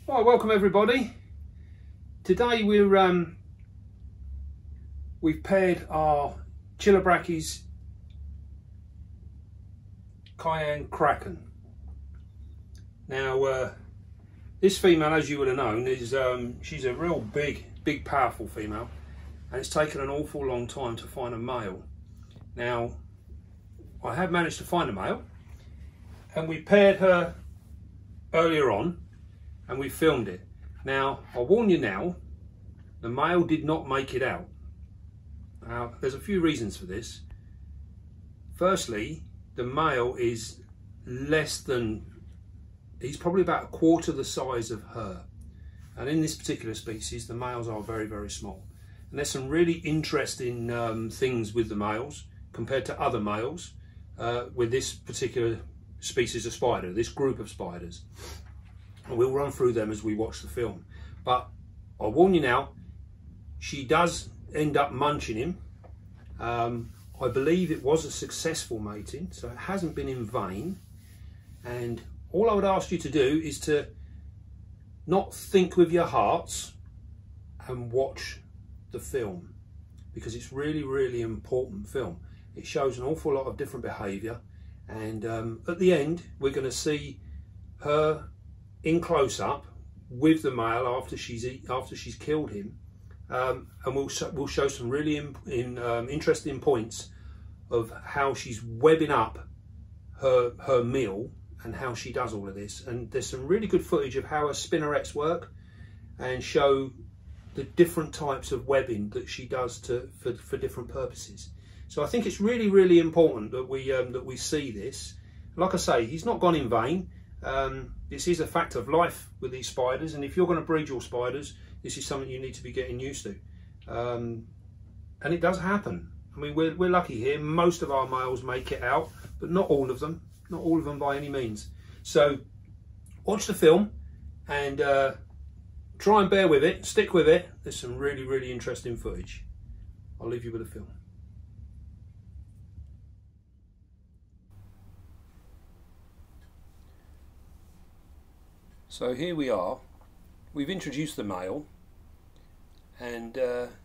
Well, welcome everybody. Today we've paired our Chilobrachhys Kaeng Krachan. Now, this female, as you would have known, is she's a real big, powerful female, and it's taken an awful long time to find a male. Now, I have managed to find a male, and we paired her earlier on, and we filmed it. Now, I'll warn you now, the male did not make it out. Now, there's a few reasons for this. Firstly, the male is he's probably about a quarter the size of her. And in this particular species, the males are very, very small. And there's some really interesting things with the males compared to other males with this particular species of spider, this group of spiders. And we'll run through them as we watch the film. But I'll warn you now, she does end up munching him. I believe it was a successful mating, so it hasn't been in vain. And all I would ask you to do is to not think with your hearts and watch the film, because it's really important film. It shows an awful lot of different behaviour, and at the end we're going to see her in close-up with the male after she's killed him, and we'll show some really interesting points of how she's webbing up her meal and how she does all of this. And there's some really good footage of how her spinnerets work and show the different types of webbing that she does for different purposes. So I think it's really important that we see this. Like I say, he's not gone in vain. This is a fact of life with these spiders, and if you're going to breed your spiders, this is something you need to be getting used to. And it does happen. I mean, we're lucky here. Most of our males make it out, but not all of them. Not all of them by any means. So watch the film and try and bear with it, stick with it. There's some really interesting footage. I'll leave you with the film. So here we are. We've introduced the male, and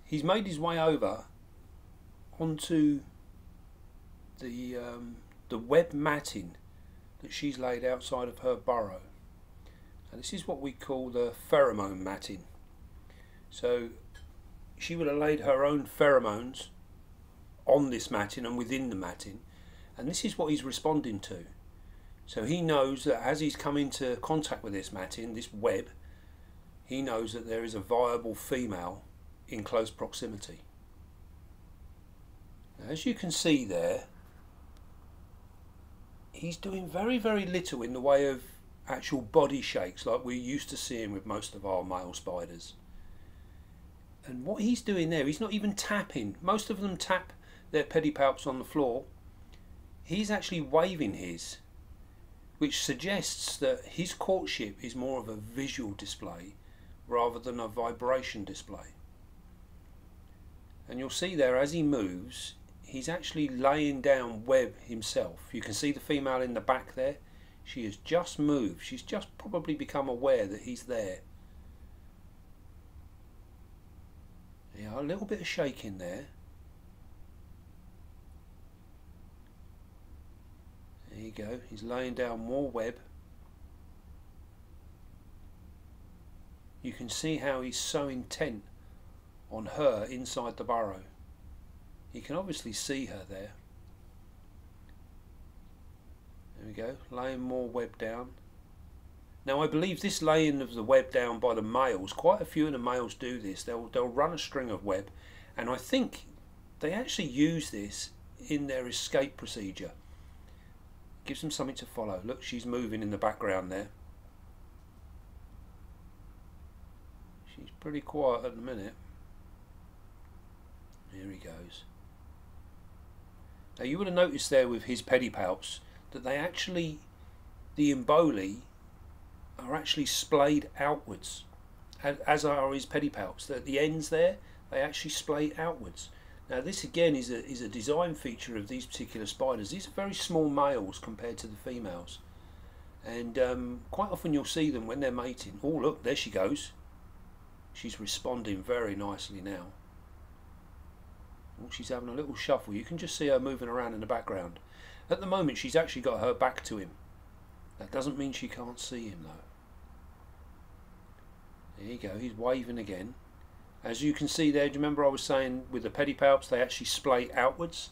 he's made his way over onto the web matting that she's laid outside of her burrow. And this is what we call the pheromone matting. So she would have laid her own pheromones on this matting and within the matting, and this is what he's responding to. So he knows that as he's come into contact with this matting, this web, he knows that there is a viable female in close proximity. Now, as you can see there, he's doing very little in the way of actual body shakes like we're used to seeing with most of our male spiders. And what he's doing there, he's not even tapping. Most of them tap their pedipalps on the floor. He's actually waving his, which suggests that his courtship is more of a visual display rather than a vibration display. And you'll see there, as he moves, he's actually laying down web himself. You can see the female in the back there. She has just moved. She's just probably become aware that he's there. Yeah, a little bit of shaking there. There you go. He's laying down more web. You can see how he's so intent on her inside the burrow. You can obviously see her there. There we go, laying more web down. Now I believe this laying of the web down by the males, quite a few of the males do this. They'll run a string of web, and I think they actually use this in their escape procedure. Gives them something to follow. Look, she's moving in the background there. She's pretty quiet at the minute. Here he goes. Now you would have noticed there with his pedipalps that they actually, the emboli are actually splayed outwards, as are his pedipalps. At the ends there, they actually splay outwards. Now this again is a design feature of these particular spiders. These are very small males compared to the females, And quite often you'll see them when they're mating. Oh look, there she goes. She's responding very nicely now. Oh, she's having a little shuffle. You can just see her moving around in the background. At the moment she's actually got her back to him. That doesn't mean she can't see him though. There you go, he's waving again. As you can see there, do you remember I was saying with the pedipalps they actually splay outwards?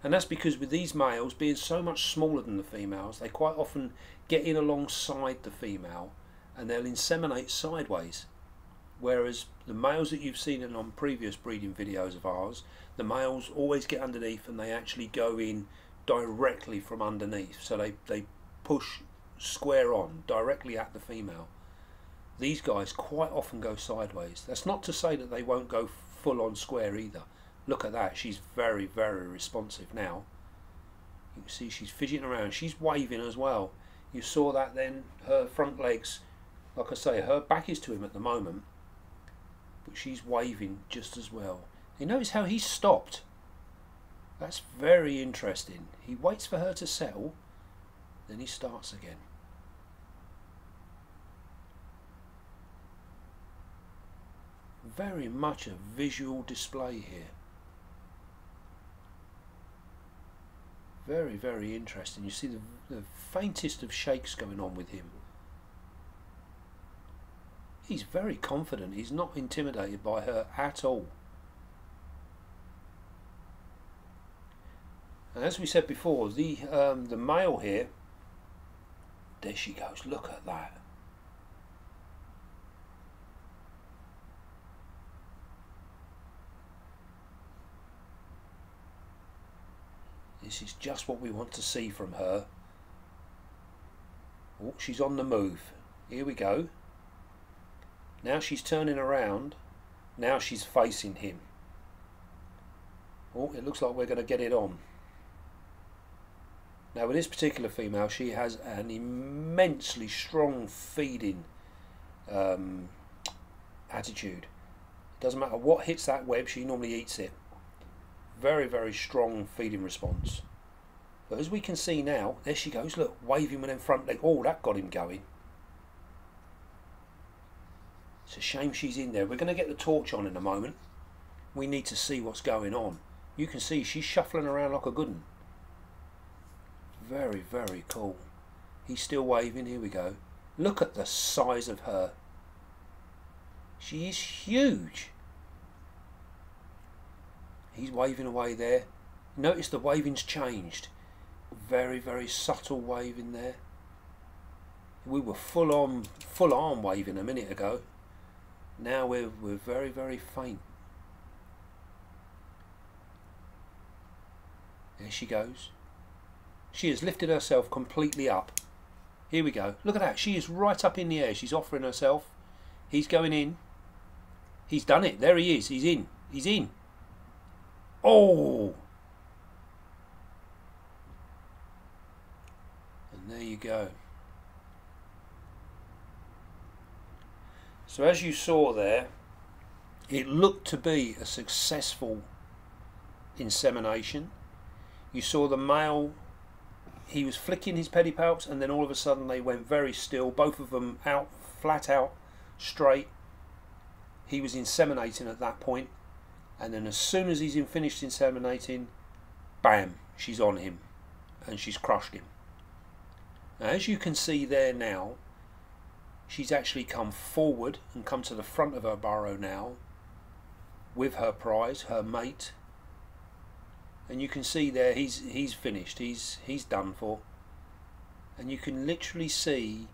And that's because with these males being so much smaller than the females, they quite often get in alongside the female and they'll inseminate sideways. Whereas the males that you've seen in on previous breeding videos of ours, the males always get underneath and they actually go in directly from underneath. So they push square on directly at the female. These guys quite often go sideways. That's not to say that they won't go full on square either. Look at that, she's very, very responsive now. You can see she's fidgeting around, she's waving as well. You saw that then, her front legs, like I say, her back is to him at the moment, but she's waving just as well. You notice how he stopped? That's very interesting. He waits for her to settle, then he starts again. Very much a visual display here. Very, very interesting. You see the faintest of shakes going on with him. He's very confident. He's not intimidated by her at all. And as we said before, the male here, there she goes, look at that. This is just what we want to see from her. Oh, she's on the move. Here we go. Now she's turning around. Now she's facing him. Oh, it looks like we're going to get it on. Now with this particular female, she has an immensely strong feeding attitude. It doesn't matter what hits that web, she normally eats it. Very, very strong feeding response. But as we can see now, there she goes, look, waving with them front leg. Oh, that got him going. It's a shame she's in there. We're going to get the torch on in a moment. We need to see what's going on. You can see she's shuffling around like a good one. Very, very cool. He's still waving. Here we go. Look at the size of her. She is huge. He's waving away there. Notice the waving's changed. Very, very subtle waving there. We were full arm waving a minute ago. Now we're very, very faint. There she goes. She has lifted herself completely up. Here we go. Look at that. She is right up in the air. She's offering herself. He's going in. He's done it. There he is. He's in. He's in. Oh! And there you go. So as you saw there, it looked to be a successful insemination. You saw the male, he was flicking his pedipalps and then all of a sudden they went very still, both of them out, flat out, straight. He was inseminating at that point. And then as soon as he's finished inseminating, bam, she's on him and she's crushed him. Now, as you can see there now, she's actually come forward and come to the front of her burrow now with her prize, her mate. And you can see there he's finished, he's done for. And you can literally see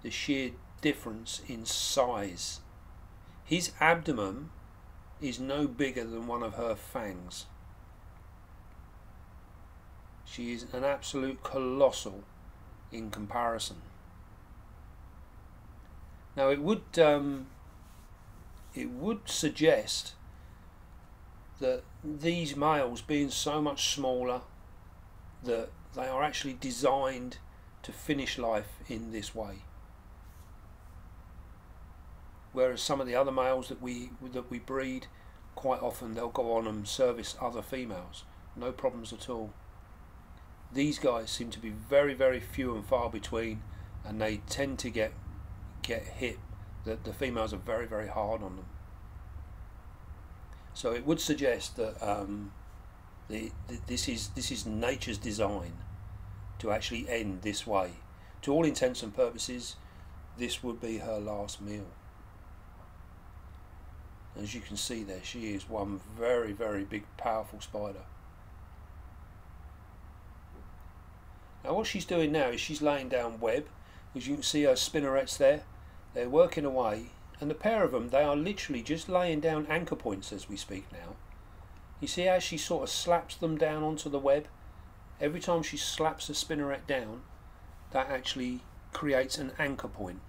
the sheer difference in size. His abdomen is no bigger than one of her fangs. She is an absolute colossal in comparison. Now it would suggest that these males, being so much smaller, that they are actually designed to finish life in this way. Whereas some of the other males that we breed, quite often they'll go on and service other females, no problems at all. These guys seem to be very, very few and far between, and they tend to get hit. The females are very, very hard on them. So it would suggest that this is nature's design to actually end this way. To all intents and purposes, this would be her last meal. As you can see there, she is one very, very big, powerful spider. Now what she's doing now is she's laying down web. As you can see, her spinnerets there, they're working away, and the pair of them, they are literally just laying down anchor points as we speak now. You see how she sort of slaps them down onto the web? Every time she slaps a spinneret down, that actually creates an anchor point.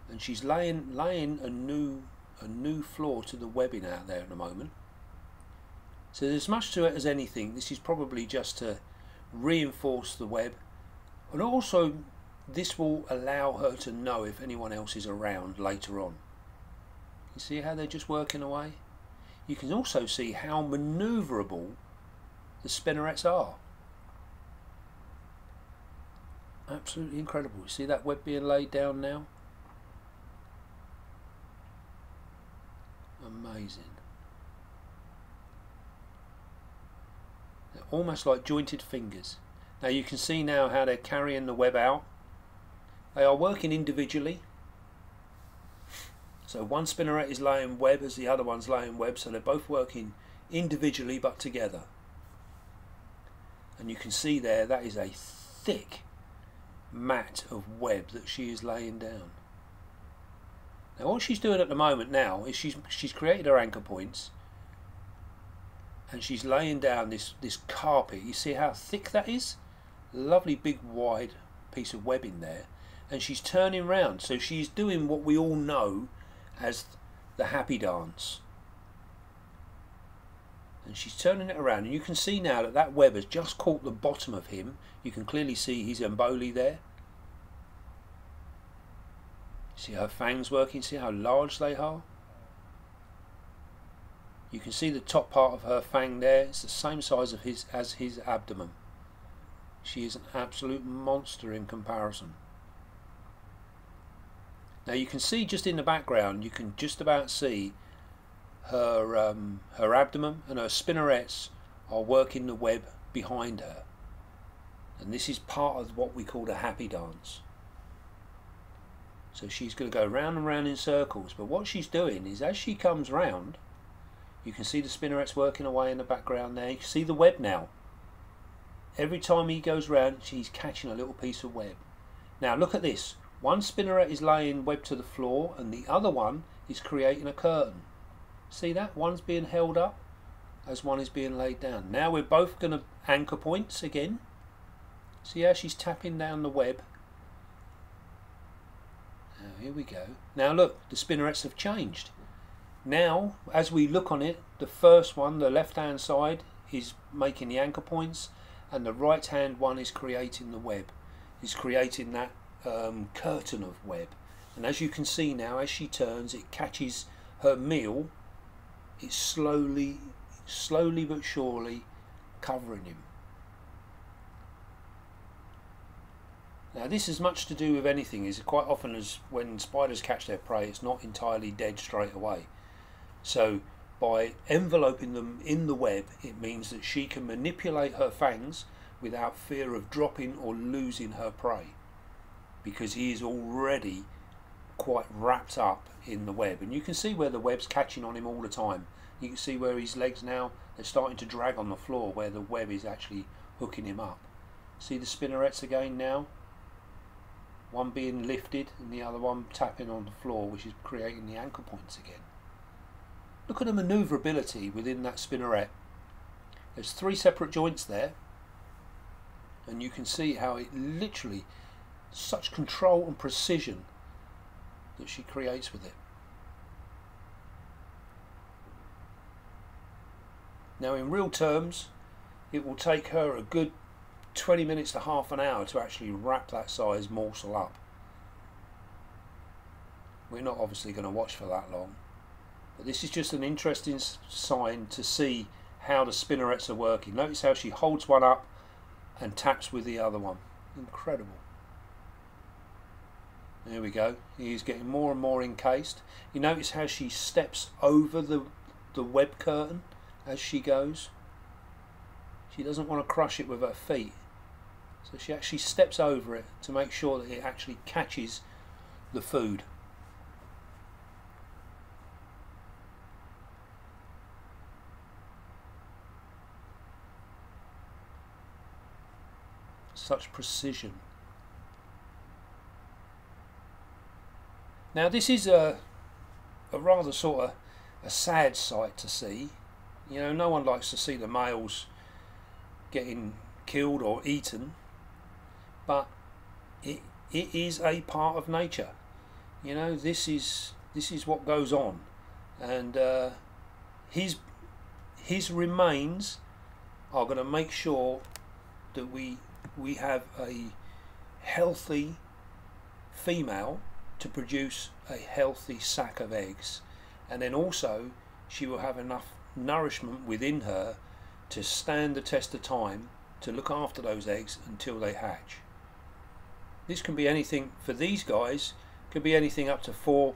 And she's laying a new floor to the webbing out there at the moment. So there's as much to it as anything. This is probably just to reinforce the web, and also this will allow her to know if anyone else is around later on. You see how they're just working away? You can also see how manoeuvrable the spinnerets are. Absolutely incredible. You see that web being laid down now? Amazing. They're almost like jointed fingers. Now you can see now how they're carrying the web out. They are working individually. So one spinneret is laying web as the other one's laying web, so they're both working individually but together. And you can see there, that is a thick mat of web that she is laying down. Now what she's doing at the moment now is she's created her anchor points, and she's laying down this carpet. You see how thick that is? Lovely big wide piece of webbing there, and she's turning round, so she's doing what we all know as the happy dance. And she's turning it around, and you can see now that that web has just caught the bottom of him. You can clearly see his emboli there. See her fangs working, see how large they are? You can see the top part of her fang there. It's the same size as his abdomen. She is an absolute monster in comparison. Now you can see just in the background, you can just about see her abdomen, and her spinnerets are working the web behind her. And this is part of what we call the happy dance. So she's going to go round and round in circles, but what she's doing is as she comes round, you can see the spinnerets working away in the background there. You can see the web now. Every time he goes round, she's catching a little piece of web. Now look at this. One spinneret is laying web to the floor, and the other one is creating a curtain. See that? One's being held up as one is being laid down. Now we're both going to anchor points again. See how she's tapping down the web? Now here we go. Now look, the spinnerets have changed. Now as we look on it, the first one, the left hand side, is making the anchor points, and the right hand one is creating the web. Is creating that curtain of web. And as you can see now, as she turns, it catches her meal. It's slowly but surely covering him. Now this is much to do with anything, is quite often as when spiders catch their prey, it's not entirely dead straight away. So by enveloping them in the web, it means that she can manipulate her fangs without fear of dropping or losing her prey, because he is already quite wrapped up in the web. And you can see where the web's catching on him all the time. You can see where his legs now, they're starting to drag on the floor where the web is actually hooking him up. See the spinnerets again now? One being lifted and the other one tapping on the floor, which is creating the anchor points again. Look at the manoeuvrability within that spinneret. There's 3 separate joints there, and you can see how it literally, such control and precision that she creates with it. Now in real terms, it will take her a good 20 minutes to half an hour to actually wrap that size morsel up. We're not obviously going to watch for that long, but this is just an interesting sign to see how the spinnerets are working. Notice how she holds one up and taps with the other one. Incredible. There we go. He's getting more and more encased. You notice how she steps over the web curtain as she goes. She doesn't want to crush it with her feet. So she actually steps over it to make sure that it actually catches the food. Such precision. Now this is a rather sort of a sad sight to see. You know, no one likes to see the males getting killed or eaten, but it is a part of nature. You know, this is what goes on, and his remains are going to make sure that we have a healthy female to produce a healthy sack of eggs, and then also she will have enough nourishment within her to stand the test of time to look after those eggs until they hatch. This can be anything for these guys, could be anything up to four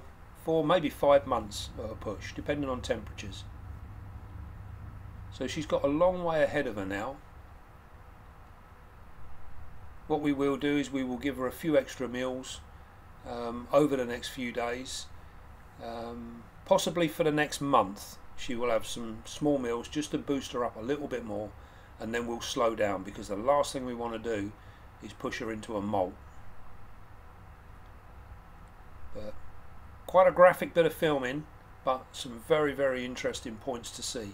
maybe 5 months of a push, depending on temperatures. So she's got a long way ahead of her now. What we will do is we will give her a few extra meals over the next few days, possibly for the next month. She will have some small meals just to boost her up a little bit more, and then we'll slow down, because the last thing we want to do is push her into a molt. But quite a graphic bit of filming, but some very, very interesting points to see.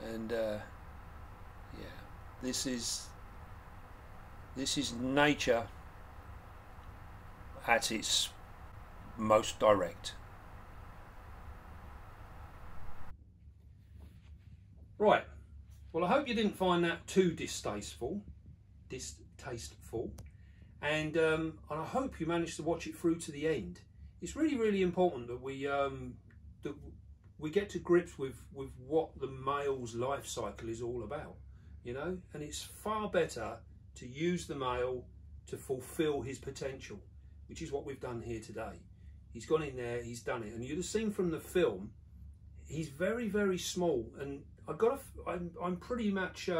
And yeah, this is nature at its most direct. Right, well, I hope you didn't find that too distasteful, and I hope you managed to watch it through to the end. It's really, really important that we get to grips with what the male's life cycle is all about, you know, and it's far better to use the male to fulfill his potential, which is what we've done here today. He's gone in there, he's done it, and you'd have seen from the film, he's very, very small, and I'm pretty much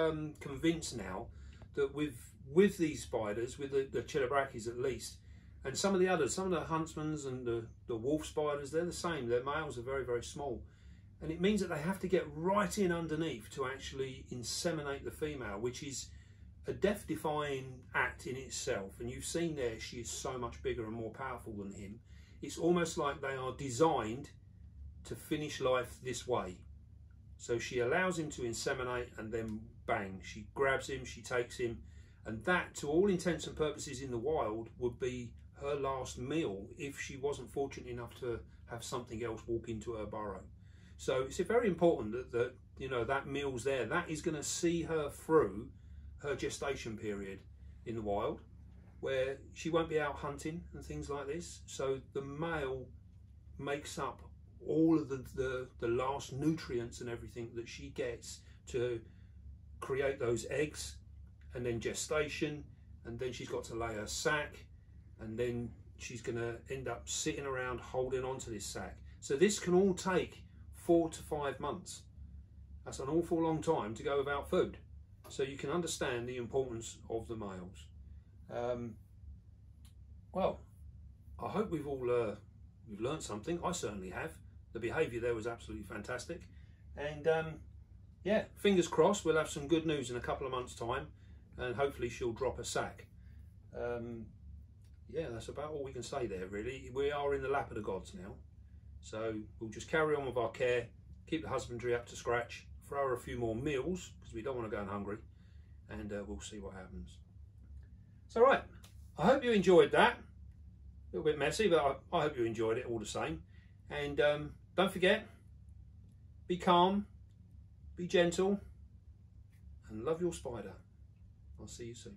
convinced now that with these spiders, with the Chilobrachhys at least, and some of the others, some of the huntsmans and the wolf spiders, they're the same. Their males are very, very small, and it means that they have to get right in underneath to actually inseminate the female, which is a death-defying act in itself. And you've seen there, she is so much bigger and more powerful than him. It's almost like they are designed to finish life this way. So she allows him to inseminate, and then bang, she grabs him, she takes him, and that, to all intents and purposes in the wild, would be her last meal if she wasn't fortunate enough to have something else walk into her burrow. So it's very important that you know, that meal's there. That is going to see her through her gestation period in the wild, where she won't be out hunting and things like this. So the male makes up all of the last nutrients and everything that she gets to create those eggs, and then gestation, and then she's got to lay her sack, and then she's going to end up sitting around holding on to this sack. So this can all take 4 to 5 months. That's an awful long time to go without food. So you can understand the importance of the males. Well, I hope we've all we've learned something. I certainly have. The behaviour there was absolutely fantastic, and yeah, fingers crossed we'll have some good news in a couple of months' time, and hopefully she'll drop a sack. Yeah, that's about all we can say there, really. We are in the lap of the gods now, so we'll just carry on with our care, keep the husbandry up to scratch, throw her a few more meals because we don't want to go hungry, and we'll see what happens. So right, I hope you enjoyed that. A little bit messy, but I hope you enjoyed it all the same. And don't forget, be calm, be gentle, and love your spider. I'll see you soon.